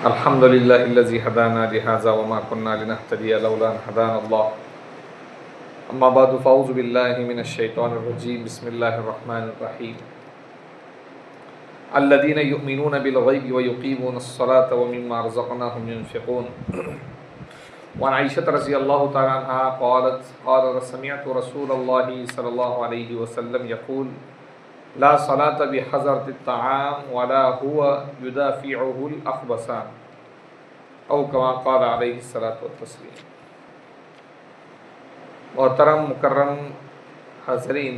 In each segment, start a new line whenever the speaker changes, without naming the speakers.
अल्हम्दुलिल्लाहिल्लज़ी हदाना लिहाज़ा वमा कुन्ना लिनहतदिया लौला अन हदानल्लाह। अम्मा बअदु फ़अऊज़ु बिल्लाहि मिनश शैतानिर रजीम। बिस्मिल्लाहिर रहमानिर रहीम। अल्लज़ीना युमिनूना बिल गैबि व युक़ीमूनस सलाता व मिम्मा रज़क़नाहुम युनफ़िक़ून। व अन आइशा रज़ियल्लाहु तआला अन्हा क़ालत क़ाल समिअतु रसूलल्लाहि सल्लल्लाहु अलैहि वसल्लम यक़ूल ला सलाता बिहज़रतित तआम वला हुवा युदाफ़िउहुल अख़बसान औ कमा क़ाल अलैहि सलातु व तस्लीम। मोहतरम मुकर्रम हाज़रीन,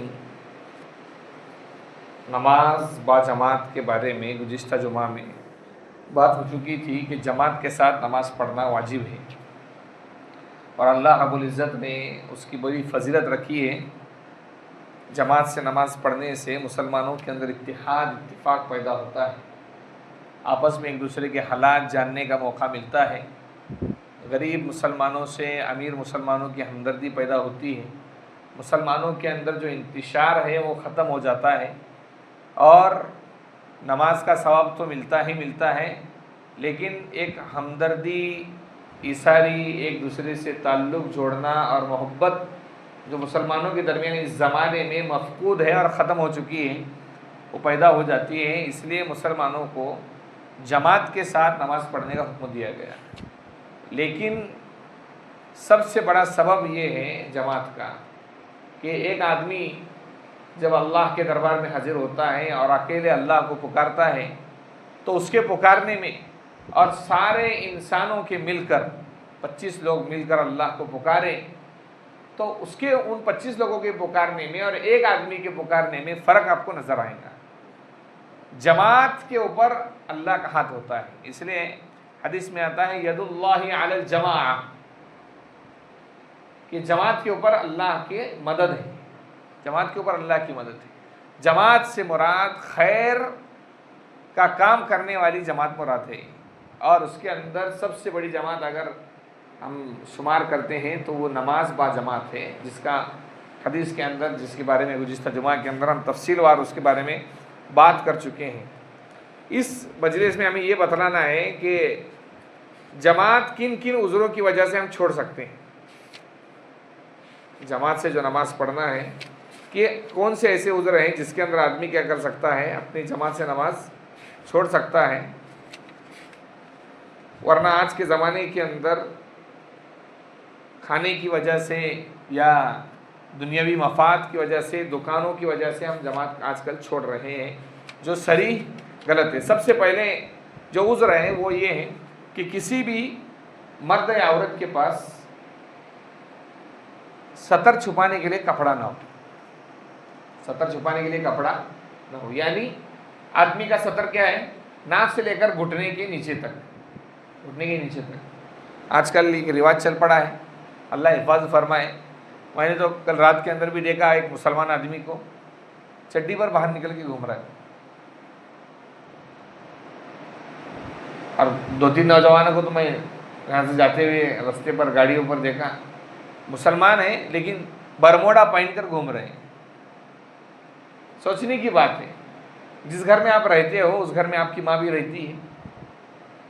नमाज बाजमात के बारे में गुज़िश्ता जुमा में बात हो चुकी थी कि जमात के साथ नमाज पढ़ना वाजिब है और अल्लाह रब्बुल इज़्ज़त ने उसकी बड़ी फ़जीलत रखी है। जमात से नमाज़ पढ़ने से मुसलमानों के अंदर इत्तिहाद इत्तिफ़ाक़ पैदा होता है, आपस में एक दूसरे के हालात जानने का मौका मिलता है, गरीब मुसलमानों से अमीर मुसलमानों की हमदर्दी पैदा होती है, मुसलमानों के अंदर जो इंतिशार है वो ख़त्म हो जाता है और नमाज का सवाब तो मिलता ही मिलता है, लेकिन एक हमदर्दी, इसारी, एक दूसरे से ताल्लुक़ जोड़ना और मोहब्बत जो मुसलमानों के दरमियान इस ज़माने में मफ़कूद है और ख़त्म हो चुकी है, वो पैदा हो जाती है। इसलिए मुसलमानों को जमात के साथ नमाज़ पढ़ने का हुक्म दिया गया। लेकिन सबसे बड़ा सबब ये है जमात का कि एक आदमी जब अल्लाह के दरबार में हाजिर होता है और अकेले अल्लाह को पुकारता है तो उसके पुकारने में और सारे इंसानों के मिलकर 25 लोग मिलकर अल्लाह को पुकारे तो उसके उन 25 लोगों के पुकारने में और एक आदमी के पुकारने में फ़र्क आपको नज़र आएगा। जमात के ऊपर अल्लाह का हाथ होता है, इसलिए हदीस में आता है यदुल्लाहि अलल जमाअ, कि जमात के ऊपर अल्लाह की मदद है, जमात के ऊपर अल्लाह की मदद है। जमात से मुराद खैर का काम करने वाली जमात मुराद है और उसके अंदर सबसे बड़ी जमात अगर हम शुमार करते हैं तो वो नमाज बा जमात है, जिसका हदीस के अंदर, जिसके बारे में गुज़िश्ता जुमा के अंदर हम तफसीलवार उसके बारे में बात कर चुके हैं। इस मजलिस में हमें ये बतलाना है कि जमात किन किन उज़रों की वजह से हम छोड़ सकते हैं। जमात से जो नमाज़ पढ़ना है कि कौन से ऐसे उज़र हैं जिसके अंदर आदमी क्या कर सकता है, अपनी जमात से नमाज छोड़ सकता है। वरना आज के ज़माने के अंदर खाने की वजह से या दुनियावी मफाद की वजह से, दुकानों की वजह से हम जमात आजकल छोड़ रहे हैं, जो सरी गलत है। सबसे पहले जो उज़्र है वो ये है कि किसी भी मर्द या औरत के पास सतर छुपाने के लिए कपड़ा ना हो, सतर छुपाने के लिए कपड़ा ना हो। यानी आदमी का सतर क्या है, नाक से लेकर घुटने के नीचे तक, घुटने के नीचे तक। आजकल एक रिवाज चल पड़ा है, अल्लाह हिफाज़त फरमाए। मैंने तो कल रात के अंदर भी देखा एक मुसलमान आदमी को चड्डी पर बाहर निकल के घूम रहा है और 2-3 नौजवानों को तो मैं यहाँ से जाते हुए रास्ते पर गाड़ियों पर देखा, मुसलमान है लेकिन बरमोडा पहन कर घूम रहे हैं। सोचने की बात है, जिस घर में आप रहते हो उस घर में आपकी माँ भी रहती है,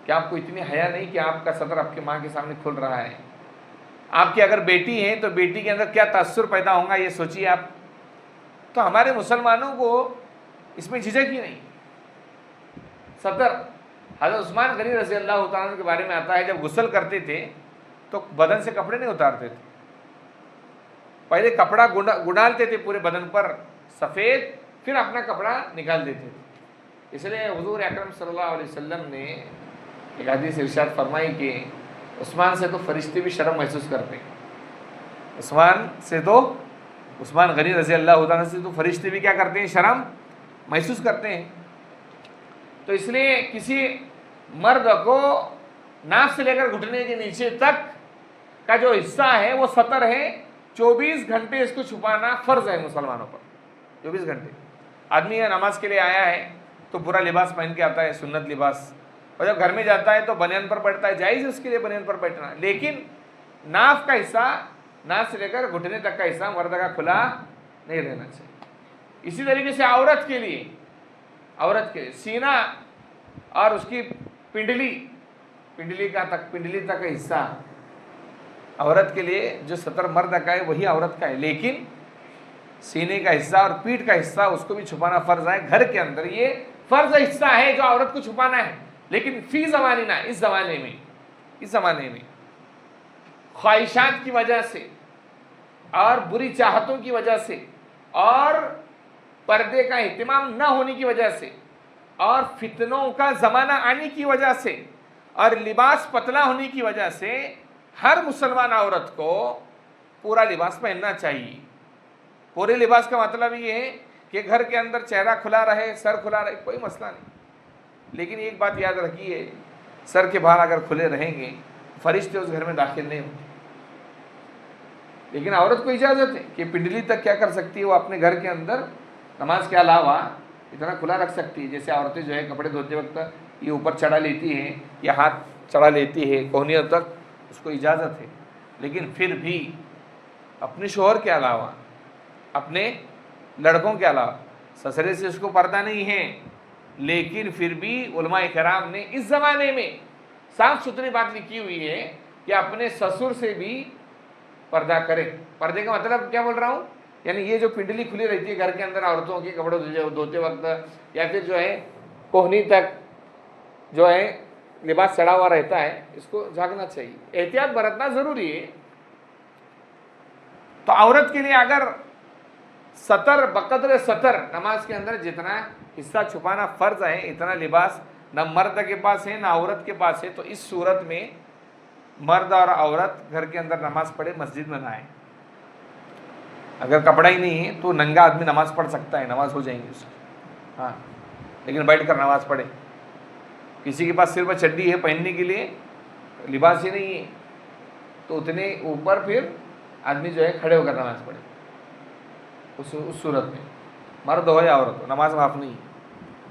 क्या आपको इतनी हया नहीं कि आपका सतर आपकी माँ के सामने खुल रहा है? आपकी अगर बेटी है तो बेटी के अंदर क्या तासुर पैदा होगा ये सोचिए आप। तो हमारे मुसलमानों को इसमें झिझक ही नहीं। सतर हज़रत उस्मान गनी रज़ी अल्लाह तआला अन्हु के बारे में आता है, जब गुस्ल करते थे तो बदन से कपड़े नहीं उतारते थे, पहले कपड़ा गुडालते थे पूरे बदन पर सफ़ेद, फिर अपना कपड़ा निकाल देते थे। इसलिए हुज़ूर अकरम सल्लल्लाहु अलैहि वसल्लम ने एक हदीस इरशाद फरमाई कि उस्मान से तो फरिश्ते भी शर्म महसूस करते हैं। उस्मान गनी रज़ी अल्लाह तआला से तो फरिश्ते भी क्या करते हैं, शर्म महसूस करते हैं। तो इसलिए किसी मर्द को नाक से लेकर घुटने के नीचे तक का जो हिस्सा है वो सतर है। 24 घंटे इसको छुपाना फ़र्ज़ है मुसलमानों पर। 24 घंटे आदमी नमाज के लिए आया है तो पूरा लिबास पहन के आता है, सुन्नत लिबास, और जब घर में जाता है तो बनियान पर बैठता है, जायज़ है उसके लिए बनियान पर बैठना, लेकिन नाफ का हिस्सा, नाफ से लेकर घुटने तक का हिस्सा मर्द का खुला नहीं रहना चाहिए। इसी तरीके से औरत के लिए सीना और उसकी पिंडली पिंडली तक का हिस्सा औरत के लिए जो सतर मर्द का है वही औरत का है, लेकिन सीने का हिस्सा और पीठ का हिस्सा उसको भी छुपाना फर्ज है घर के अंदर। ये फर्ज हिस्सा है जो औरत को छुपाना है। लेकिन फी जमानी ना, इस जमाने में ख्वाहिशात की वजह से और बुरी चाहतों की वजह से और पर्दे का इत्मीनान न होने की वजह से और फितनों का ज़माना आने की वजह से और लिबास पतला होने की वजह से हर मुसलमान औरत को पूरा लिबास पहनना चाहिए। पूरे लिबास का मतलब ये है कि घर के अंदर चेहरा खुला रहे, सर खुला रहे, कोई मसला नहीं। लेकिन एक बात याद रखिए, सर के बाल अगर खुले रहेंगे फरिश्ते उस घर में दाखिल नहीं होते। लेकिन औरत को इजाज़त है कि पिंडली तक क्या कर सकती है, वो अपने घर के अंदर नमाज के अलावा इतना खुला रख सकती है। जैसे औरतें जो है कपड़े धोते वक्त ये ऊपर चढ़ा लेती हैं या हाथ चढ़ा लेती है कोहनियों तक, उसको इजाज़त है। लेकिन फिर भी अपने शोहर के अलावा, अपने लड़कों के अलावा, ससुरे से उसको पर्दा नहीं है, लेकिन फिर भी उलमा इकराम ने इस ज़माने में साफ सुथरी बात लिखी हुई है कि अपने ससुर से भी पर्दा करे। पर्दे का मतलब क्या बोल रहा हूँ, यानी ये जो पिंडली खुली रहती है घर के अंदर औरतों के कपड़े धोते वक्त या फिर जो है कोहनी तक जो है लिबास चढ़ा हुआ रहता है, इसको झांकना चाहिए, एहतियात बरतना ज़रूरी है। तो औरत के लिए अगर सतर बकदर सतर नमाज के अंदर जितना हिस्सा छुपाना फ़र्ज है, इतना लिबास न मर्द के पास है न औरत के पास है। तो इस सूरत में मर्द और औरत घर के अंदर नमाज पढ़े, मस्जिद में ना आए। अगर कपड़ा ही नहीं है तो नंगा आदमी नमाज पढ़ सकता है, नमाज हो जाएंगी उसकी, हाँ, लेकिन बैठ कर नमाज पढ़े। किसी के पास सिर पर चड्डी है पहनने के लिए, लिबास ही नहीं है, तो उतने ऊपर फिर आदमी जो है खड़े होकर नमाज पढ़े। उस सूरत में मर्द हो या औरत हो नमाज माफ़ नहीं है।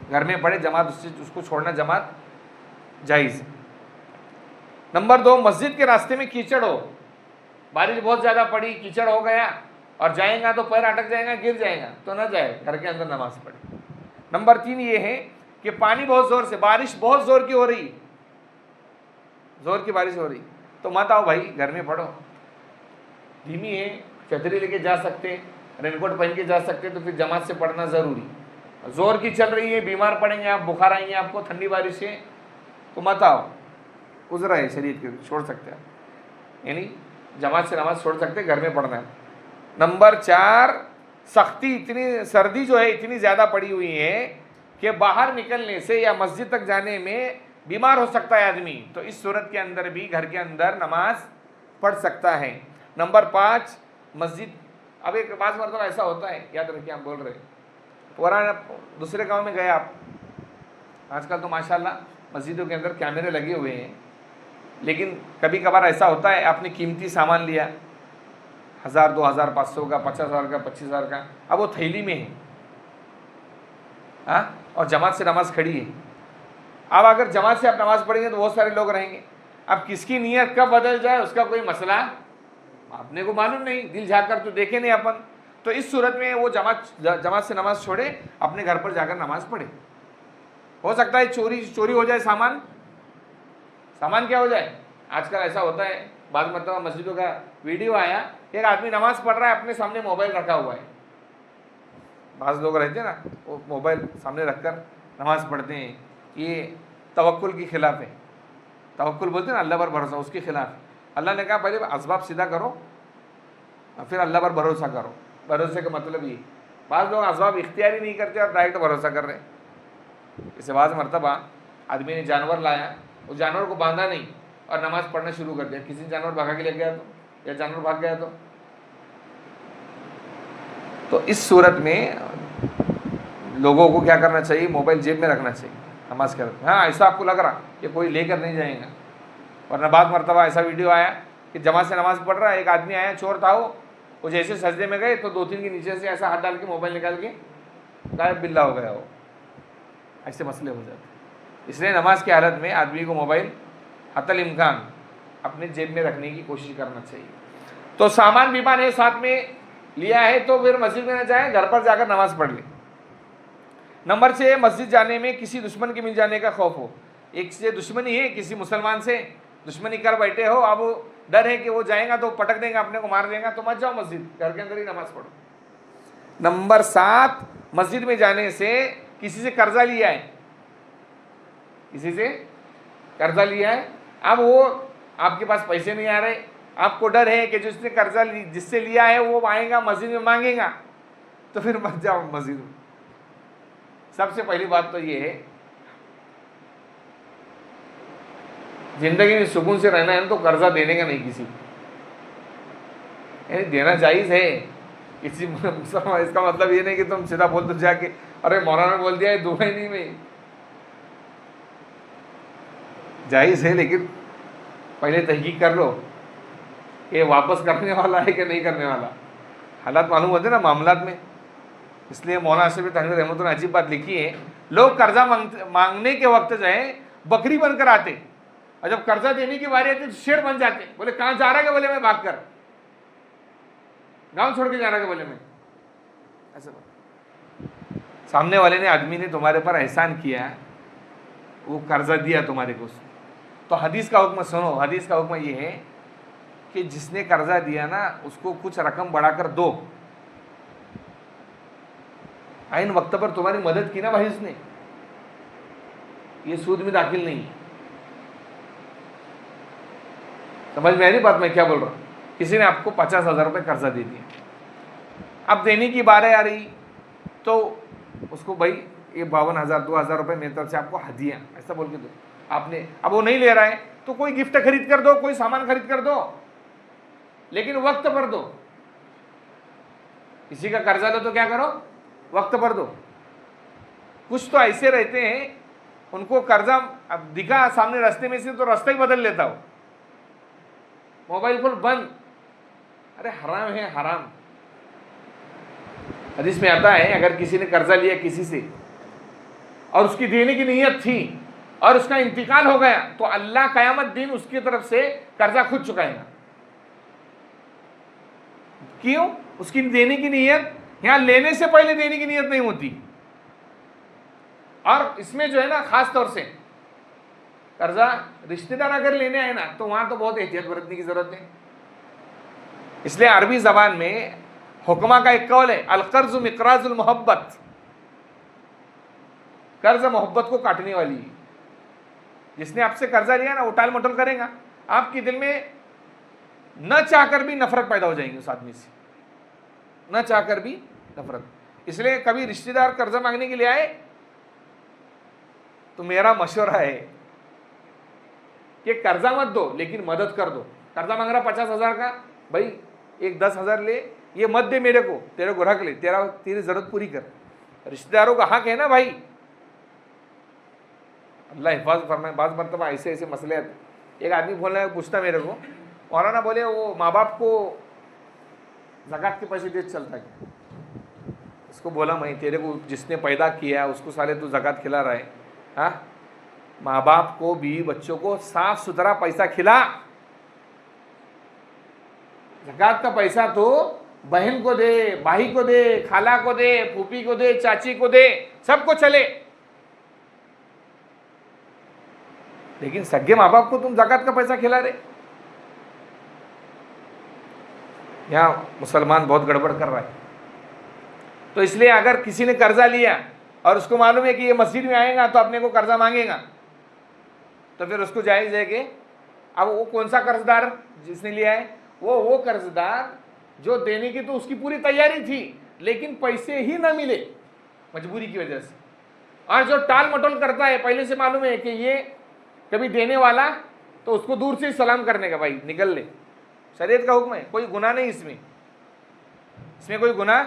घर में पढ़े, जमात उसको छोड़ना जमात जायज़। नंबर 2, मस्जिद के रास्ते में कीचड़ हो, बारिश बहुत ज़्यादा पड़ी, कीचड़ हो गया और जाएगा तो पैर अटक जाएगा, गिर जाएगा, तो ना जाए, घर के अंदर नमाज पढ़े। नंबर 3 ये है कि पानी बहुत ज़ोर से, बारिश बहुत ज़ोर की हो रही, ज़ोर की बारिश हो रही, तो मत आओ भाई, घर में पढ़ो। धीमी है, छतरी लेके जा सकते, रेनकोट पहन के जा सकते, तो फिर जमात से पढ़ना ज़रूरी। ज़ोर की चल रही है, बीमार पड़ेंगे आप, बुखार आएंगे आपको, ठंडी बारिश है, तो मत आओ, उजरा है शरीर के, छोड़ सकते हैं, यानी जमात से नमाज छोड़ सकते, घर में पढ़ना है। नंबर 4, सख्ती, इतनी सर्दी जो है इतनी ज़्यादा पड़ी हुई है कि बाहर निकलने से या मस्जिद तक जाने में बीमार हो सकता है आदमी, तो इस सूरत के अंदर भी घर के अंदर नमाज पढ़ सकता है। नंबर 5, मस्जिद, अब एक बात मतलब ऐसा होता है, याद रखिए, हम बोल रहे हैं पुराना दूसरे गांव में गए आप, आजकल तो माशाल्लाह मस्जिदों के अंदर कैमरे लगे हुए हैं, लेकिन कभी कभार ऐसा होता है आपने कीमती सामान लिया 1000, 2000, 500 का, 50,000 का, 25,000 का, अब वो थैली में है, हाँ, और जमात से नमाज खड़ी है। अब अगर जमात से आप नमाज पढ़ेंगे तो बहुत सारे लोग रहेंगे, अब किसकी नीयत कब बदल जाए उसका कोई मसला आपने को मालूम नहीं, दिल झाँक कर तो देखे नहीं अपन। तो इस सूरत में वो जमात से नमाज छोड़े, अपने घर पर जाकर नमाज पढ़े। हो सकता है चोरी हो जाए, सामान क्या हो जाए। आजकल ऐसा होता है, बाद मतलब मस्जिदों का वीडियो आया, एक आदमी नमाज पढ़ रहा है, अपने सामने मोबाइल रखा हुआ है। बाज़ लोग रहते हैं ना, वो मोबाइल सामने रखकर नमाज पढ़ते हैं, ये तवक्कुल के खिलाफ है। तवक्कुल बोलते हैं ना, अल्लाह पर भरोसा, उसके खिलाफ। अल्लाह ने कहा पहले असबाब सीधा करो, फिर अल्लाह पर भरोसा करो। भरोसे का मतलब ये, बाज़ लोग असबाब इख्तियारी नहीं करते और डायरेक्ट भरोसा कर रहे हैं। इसे बाज़ मरतबा आदमी ने जानवर लाया, उस जानवर को बांधा नहीं और नमाज पढ़ना शुरू कर दिया, किसी जानवर भगा के ले गया तो, या जानवर भाग गया तो इस सूरत में लोगों को क्या करना चाहिए, मोबाइल जेब में रखना चाहिए नमाज के वक्त। हाँ, ऐसा आपको लग रहा कि कोई लेकर नहीं जाएगा, वरना बाद मरतबा ऐसा वीडियो आया कि जमात से नमाज पढ़ रहा है, एक आदमी आया, चोर था वो जैसे सजदे में गए तो 2-3 के नीचे से ऐसा हाथ डाल के मोबाइल निकाल के गायब बिल्ला हो गया। वो ऐसे मसले हो जाते। इसलिए नमाज की हालत में आदमी को मोबाइल हतल इम्कान अपने जेब में रखने की कोशिश करना चाहिए। तो सामान बीमान है साथ में लिया है तो फिर मस्जिद में न जाए, घर पर जाकर नमाज पढ़ ले। नंबर 6, मस्जिद जाने में किसी दुश्मन के मिल जाने का खौफ हो। एक से दुश्मनी है किसी मुसलमान से, दुश्मनी कर बैठे हो, अब डर है कि वो जाएगा तो पटक देगा, अपने को मार देगा, तो मत जाओ मस्जिद, घर के अंदर ही नमाज पढ़ो। नंबर 7, मस्जिद में जाने से किसी से कर्जा लिया है, किसी से कर्जा लिया है, अब वो आपके पास पैसे नहीं आ रहे, आपको डर है कि जिसने कर्जा जिससे लिया है वो आएगा मस्जिद में मांगेगा, तो फिर मत जाओ मस्जिद में। सबसे पहली बात तो ये है, जिंदगी में सुकून से रहना है तो कर्जा देने का नहीं किसी को, देना जायज़ है किसी मुसलमान। इसका मतलब ये नहीं कि तुम सीधा बोल दो जाके, अरे मौलाना बोल दिया है दूंगा ही नहीं मैं। जायज़ है, लेकिन पहले तहकीक कर लो कि वापस करने वाला है कि नहीं करने वाला, हालात मालूम होते ना मामलात में। इसलिए मौलाना आसिफ तनवीर रहमतुल्लाह ने अजीब बात लिखी है, लोग कर्जा मांगने के वक्त जो है बकरी बनकर आते, और जब कर्जा देने की बारी आती तो शेर बन जाते। बोले कहाँ जा रहा है? बोले मैं भाग कर गाँव छोड़ के जा रहा है, बोले मैं। ऐसा सामने वाले ने, आदमी ने तुम्हारे पर एहसान किया, वो कर्जा दिया तुम्हारे को, तो हदीस का हुक्म सुनो। हदीस का हुक्म ये है कि जिसने कर्जा दिया ना उसको कुछ रकम बढ़ाकर दो। आइन वक्त पर तुम्हारी मदद की ना भाई उसने, ये सूद में दाखिल नहीं है। समझ में आ रही बात मैं क्या बोल रहा हूँ? किसी ने आपको 50,000 रुपये कर्जा दे दिया, अब देने की बारी आ रही तो उसको भाई ये 52,000 2,000 रुपये मेरी तरफ से आपको हदिया, ऐसा बोल के दो। आपने, अब वो नहीं ले रहा है तो कोई गिफ्ट खरीद कर दो, कोई सामान खरीद कर दो, लेकिन वक्त पर दो। किसी का कर्जा लो तो क्या करो? वक्त पर दो। कुछ तो ऐसे रहते हैं उनको कर्जा अब दिखा सामने रास्ते में से तो रास्ता ही बदल लेता हो, मोबाइल फोन बंद, अरे हराम है हराम। हदीस में आता है अगर किसी ने कर्जा लिया किसी से और उसकी देने की नीयत थी और उसका इंतकाल हो गया तो अल्लाह कयामत दिन उसकी तरफ से कर्जा खुद चुकाएगा। क्यों? उसकी देने की नीयत, यहां लेने से पहले देने की नीयत नहीं होती। और इसमें जो है ना खास तौर से कर्जा रिश्तेदार अगर लेने आए ना तो वहां तो बहुत एहतियात बरतने की जरूरत है। इसलिए अरबी जबान में हुक्मा का एक कौल है, अलकर्ज मिकराजुल मोहब्बत, कर्ज मोहब्बत को काटने वाली है। जिसने आपसे कर्जा लिया ना वो टाल मटोल करेगा, आपके दिल में न चाहकर भी नफरत पैदा हो जाएगी उस आदमी से, न चाहकर भी नफरत। इसलिए कभी रिश्तेदार कर्जा मांगने के लिए आए तो मेरा मशवरा है कि कर्जा मत दो लेकिन मदद कर दो। कर्जा मांग रहा 50,000 का, भाई एक 10,000 ले, ये मत दे मेरे को, तेरे को रख ले, तेरी जरूरत पूरी कर। रिश्तेदारों का हक है ना भाई, अल्लाह हिफाजत फरमाए। बात मरतबा ऐसे ऐसे मसले आते। एक आदमी बोल रहा है, पूछता मेरे को, मौलाना बोले वो माँ बाप को ज़कात के पैसे दे चलता है? उसको बोला मैं, तेरे को जिसने पैदा किया उसको साले तू ज़कात खिला रहा है? हाँ, माँ बाप को, बीवी बच्चों को साफ सुथरा पैसा खिला। ज़कात का पैसा तो बहन को दे, भाई को दे, खाला को दे, फूफी को दे, चाची को दे, सबको चले, लेकिन सगे माँ बाप को तुम ज़कात का पैसा खिला रहे। यहाँ मुसलमान बहुत गड़बड़ कर रहा है। तो इसलिए अगर किसी ने कर्जा लिया और उसको मालूम है कि ये मस्जिद में आएगा तो अपने को कर्जा मांगेगा, तो फिर उसको जायज़ है कि अब वो कौन सा कर्जदार जिसने लिया है, वो कर्जदार जो देने की तो उसकी पूरी तैयारी थी लेकिन पैसे ही ना मिले मजबूरी की वजह से, और जो टाल मटोल करता है पहले से मालूम है कि ये कभी देने वाला, तो उसको दूर से सलाम करने का, भाई निकल ले। शरीयत का हुक्म है, कोई गुनाह नहीं इसमें, इसमें कोई गुनाह।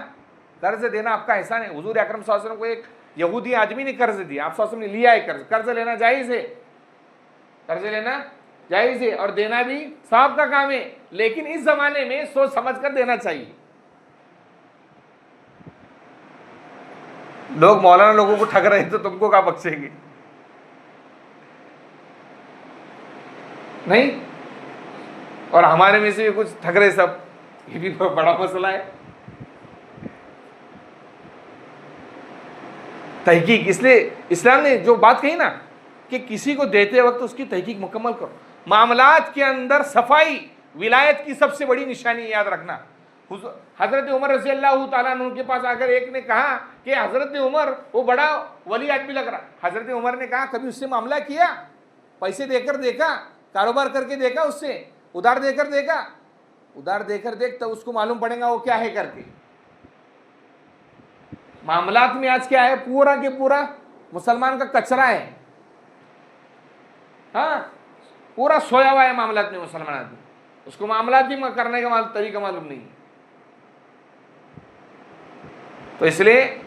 कर्ज देना आपका एहसान है। हुजूर अकरम सल्लल्लाहु अलैहि वसल्लम को एक यहूदी आदमी ने कर्ज दिया, आप सल्लल्लाहु अलैहि वसल्लम ने लिया है कर्ज। कर्ज लेना जायज़ है, कर्ज लेना जायज़ है और देना भी साहब का काम है, लेकिन इस जमाने में सोच समझ कर देना चाहिए। लोग मौलाना लोगों को ठग रहे हैं तो तुमको क्या बख्शेंगे? नहीं, और हमारे में से भी कुछ ठग रहे सब, ये भी बड़ा मसला है। तहकीक, इसलिए इस्लाम ने जो बात कही ना कि किसी को देते वक्त उसकी तहकीक मुकम्मल करो। मामलात के अंदर सफाई विलायत की सबसे बड़ी निशानी, याद रखना। हजरत उमर रज़ी अल्लाह ताला अन्हु के पास आकर एक ने कहा कि हजरत उमर वो बड़ा वली आदमी लग रहा। हजरत उमर ने कहा कभी उससे मामला किया, पैसे देकर देखा, कारोबार करके देखा, उससे उधार देकर देखा? उधार देकर देख तो उसको मालूम पड़ेगा वो क्या है करके। मामलात में आज क्या है, पूरा के पूरा मुसलमान का कचरा है। हाँ, पूरा सोया हुआ है मामलात में मुसलमान आदमी, उसको मामलात भी करने का तरीका मालूम नहीं है। तो इसलिए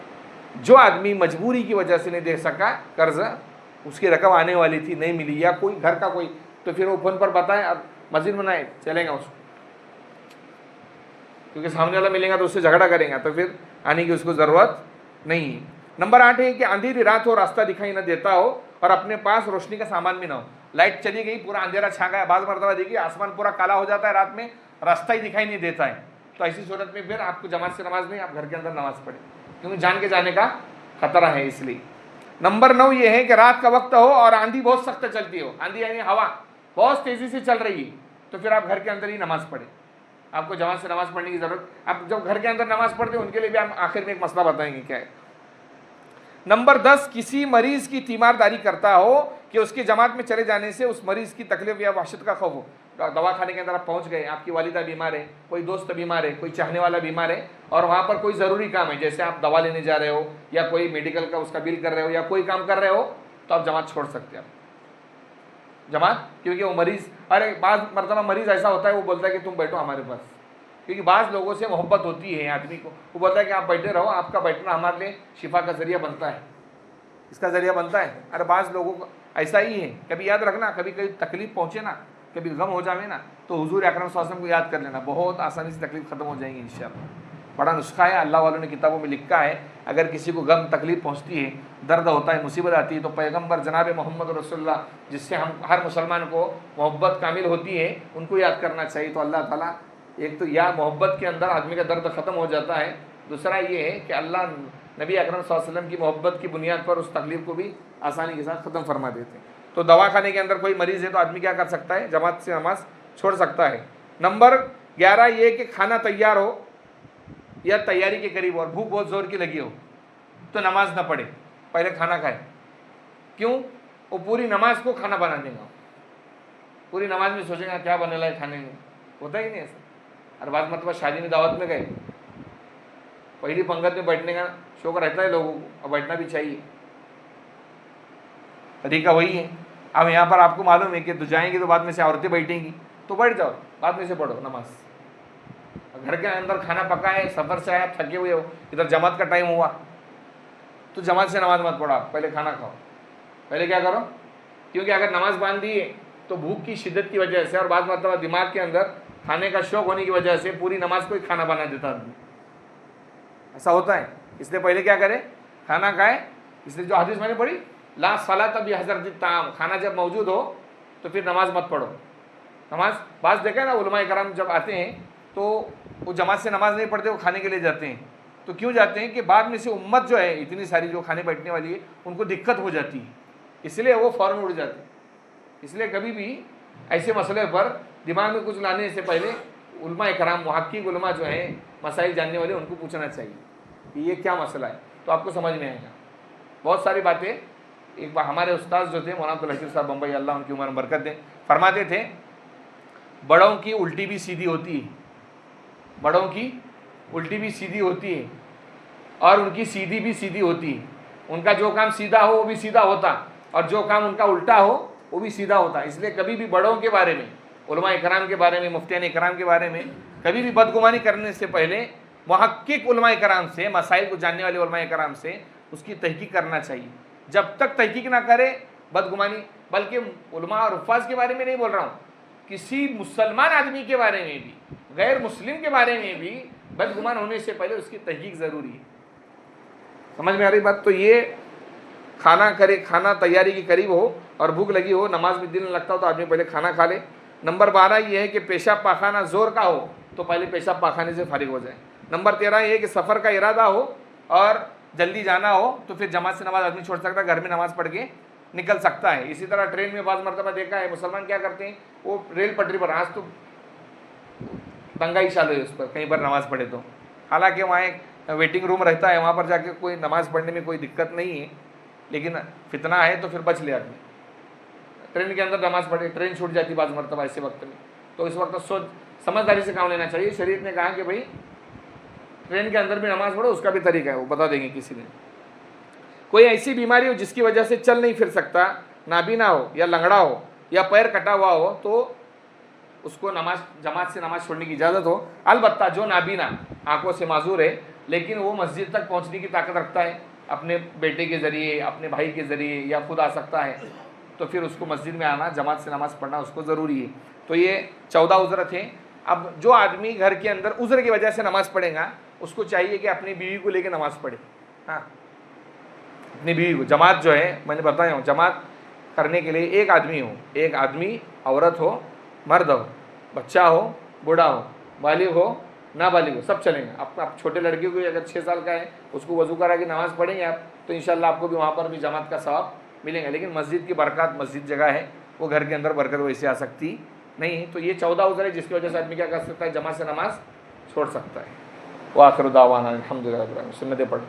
जो आदमी मजबूरी की वजह से नहीं दे सका कर्ज, उसकी रकम आने वाली थी नहीं मिली, या कोई घर का कोई, तो फिर वो फोन पर बताए अब मस्जिद बनाए चलेगा उसको, क्योंकि सामने वाला मिलेगा तो उससे झगड़ा करेगा, तो फिर आने की उसको ज़रूरत नहीं है। नंबर 8 है कि अंधेरी रात हो, रास्ता दिखाई न देता हो और अपने पास रोशनी का सामान भी ना हो। लाइट चली गई, पूरा अंधेरा छा गया, बाद मरतबा देखिए आसमान पूरा काला हो जाता है रात में, रास्ता ही दिखाई नहीं देता है। तो ऐसी सूरत में फिर आपको जमात से नमाज नहीं, आप घर के अंदर नमाज पढ़े, क्योंकि जान के जाने का खतरा है इसलिए। नंबर 9 ये है कि रात का वक्त हो और आंधी बहुत सख्त चलती हो, आंधी यानी हवा बहुत तेज़ी से चल रही है, तो फिर आप घर के अंदर ही नमाज पढ़े। आपको जमात से नमाज पढ़ने की ज़रूरत, आप जब घर के अंदर नमाज पढ़ते हो उनके लिए भी हम आखिर में एक मसला बताएंगे क्या है। नंबर 10, किसी मरीज की तीमारदारी करता हो कि उसके जमात में चले जाने से उस मरीज की तकलीफ या वहशत का खौफ हो। दवा खाने के अंदर आप पहुंच गए, आपकी वालिदा बीमार है, कोई दोस्त बीमार है, कोई चाहने वाला बीमार है, और वहाँ पर कोई ज़रूरी काम है, जैसे आप दवा लेने जा रहे हो या कोई मेडिकल का उसका बिल कर रहे हो या कोई काम कर रहे हो, तो आप जमात छोड़ सकते हैं। जमात, क्योंकि वो मरीज़, अरे बाज़ मरतबा मरीज़ ऐसा होता है वो बोलता है कि तुम बैठो हमारे पास, क्योंकि बाज़ लोगों से मोहब्बत होती है आदमी को, वो बोलता है कि आप बैठे रहो, आपका बैठना हमारे लिए शिफा का ज़रिया बनता है, इसका ज़रिया बनता है। अरे बाज़ लोगों को ऐसा ही है, कभी याद रखना, कभी कभी तकलीफ़ पहुँचे ना, कभी गम हो जाए ना, तो हुजूर अकरम सल्लल्लाहु अलैहि वसल्लम को याद कर लेना, बहुत आसानी से तकलीफ़ ख़त्म हो जाएंगी इंशाअल्लाह। बड़ा नुस्खा है, अल्लाह वालों ने किताबों में लिखा है, अगर किसी को गम तकलीफ़ पहुँचती है, दर्द होता है, मुसीबत आती है, तो पैगम्बर जनाब मोहम्मद रसूलुल्लाह, जिससे हम हर मुसलमान को मोहब्बत कामिल होती है, उनको याद करना चाहिए। तो अल्लाह ताला, एक तो या मोहब्बत के अंदर आदमी का दर्द ख़त्म हो जाता है, दूसरा ये है कि अल्लाह नबी अकरम सल्लल्लाहु अलैहि वसल्लम की मोहब्बत की बुनियाद पर उस तकलीफ़ को भी आसानी के साथ ख़त्म फरमा देते हैं। तो दवा खाने के अंदर कोई मरीज़ है तो आदमी क्या कर सकता है, जमात से नमाज छोड़ सकता है। नंबर 11 ये कि खाना तैयार हो या तैयारी के करीब हो और भूख बहुत ज़ोर की लगी हो, तो नमाज ना पढ़े, पहले खाना खाए। क्यों? वो पूरी नमाज को खाना बना देगा, पूरी नमाज में सोचेगा क्या बनेला है खाने में, होता ही नहीं ऐसा। हर बात मतलब शादी में दावत में गए, पहली पंगत में बैठने का शौक रहता है लोगों को, और बैठना भी चाहिए, तरीका वही है। अब यहाँ पर आपको मालूम है कि तो जाएंगे तो बाद में से औरतें बैठेंगी, तो बैठ जाओ, बाद में से पढ़ो नमाज। घर के अंदर खाना पका है, सफ़र से आए, आप थके हुए हो, इधर जमात का टाइम हुआ, तो जमात से नमाज मत पढ़ो, आप पहले खाना खाओ। पहले क्या करो, क्योंकि अगर नमाज बांध दी है तो भूख की शिद्दत की वजह से और बाद मतलब दिमाग के अंदर खाने का शौक होने की वजह से पूरी नमाज को ही खाना बना देता आदमी, ऐसा होता है। इसलिए पहले क्या करें, खाना खाए। इसलिए जो हदीस मैंने पढ़ी, ला सलात बि हज़रति ताम, खाना जब मौजूद हो तो फिर नमाज मत पढ़ो। नमाज बाज़ देखा है ना, उलमा कराम जब आते हैं तो वो जमात से नमाज नहीं पढ़ते, वो खाने के लिए जाते हैं। तो क्यों जाते हैं कि बाद में से उम्मत जो है इतनी सारी जो खाने बैठने वाली है उनको दिक्कत हो जाती है, इसलिए वो फ़ौरन उड़ जाते हैं। इसलिए कभी भी ऐसे मसले पर दिमाग में कुछ लाने से पहले उलमा कराम, मुहक्किक उलमा जो हैं, मसाइल जानने वाले, उनको पूछना चाहिए कि ये क्या मसला है, तो आपको समझ में आएगा। बहुत सारी बातें, एक बार हमारे उस्ताद जो थे मौलाना अब्दुल हकीम साहब बम्बई, अल्लाह उनकी उम्र में बरकत दें, फरमाते थे बड़ों की उल्टी भी सीधी होती है, बड़ों की उल्टी भी सीधी होती है और उनकी सीधी भी सीधी होती है। उनका जो काम सीधा हो वो भी सीधा होता, और जो काम उनका उल्टा हो वो भी सीधा होता। इसलिए कभी भी बड़ों के बारे में, उलमा इकराम के बारे में, मुफ्तियान इकराम के बारे में कभी भी बदगुमानी करने से पहले मुहक्किक उलमा इकराम से, मसाइल को जानने वाले उलमा इकराम से उसकी तहकीक करना चाहिए। जब तक तहकीक ना करे बदगुमानी, बल्कि उलमा और हुफ़ाज़ के बारे में नहीं बोल रहा हूँ, किसी मुसलमान आदमी के बारे में भी, गैर मुस्लिम के बारे में भी बदगुमान होने से पहले उसकी तहकीक ज़रूरी है। समझ में आ रही बात? तो ये खाना करे, खाना तैयारी के करीब हो और भूख लगी हो, नमाज में दिल न लगता हो तो आदमी पहले खाना खा ले। नंबर 12 ये है कि पेशाब पाखाना ज़ोर का हो तो पहले पेशाब पाखाने से फारिग हो जाए। नंबर 13 ये है कि सफ़र का इरादा हो और जल्दी जाना हो तो फिर जमात से नमाज आदमी छोड़ सकता है, घर में नमाज पढ़ के निकल सकता है। इसी तरह ट्रेन में बाज़ मरतबा देखा है मुसलमान क्या करते हैं, वो रेल पटरी पर, आज तो दंगा ही चालू है उस पर, कहीं पर नमाज़ पढ़े तो, हालांकि वहाँ एक वेटिंग रूम रहता है, वहाँ पर जाके कोई नमाज़ पढ़ने में कोई दिक्कत नहीं है, लेकिन फितना है तो फिर बच ले आदमी। ट्रेन के अंदर नमाज़ पढ़े, ट्रेन छूट जाती बाज़ मरतबा ऐसे वक्त में, तो इस वक्त सोच समझदारी से काम लेना चाहिए। शरीयत ने कहा कि भाई ट्रेन के अंदर भी नमाज़ पढ़ो, उसका भी तरीका है, वो बता देंगे किसी दिन। कोई ऐसी बीमारी हो जिसकी वजह से चल नहीं फिर सकता, नाबीना हो या लंगड़ा हो या पैर कटा हुआ हो, तो उसको नमाज जमात से नमाज छोड़ने की इजाज़त हो। अलबत्ता जो नाबीना, आंखों से माजूर है, लेकिन वो मस्जिद तक पहुंचने की ताकत रखता है, अपने बेटे के ज़रिए, अपने भाई के ज़रिए, या खुद आ सकता है, तो फिर उसको मस्जिद में आना, जमात से नमाज़ पढ़ना उसको ज़रूरी है। तो ये 14 उज़्र थे। अब जो आदमी घर के अंदर उज़्र की वजह से नमाज़ पढ़ेगा, उसको चाहिए कि अपनी बीवी को लेकर नमाज़ पढ़े। हाँ, अपनी बीवी को, जमात जो है मैंने बताया हूँ, जमात करने के लिए एक आदमी हो, एक आदमी, औरत हो, मर्द हो, बच्चा हो, बूढ़ा हो, बालिग हो, नाबालिग हो, सब चलेंगे। आप छोटे लड़के को अगर 6 साल का है, उसको वज़ू करा के नमाज़ पढ़ेंगे आप, तो इंशाल्लाह आपको भी वहाँ पर भी जमात का सवाब मिलेगा। लेकिन मस्जिद की बरकत, मस्जिद जगह है, वो घर के अंदर बरकत वैसे आ सकती नहीं। तो ये 14 उज़्र है जिसकी वजह से आदमी क्या कर सकता है, जमात से नमाज़ छोड़ सकता है। व आखिर दावाना अल्हम्दुलिल्लाह, सुन्नतें पढ़।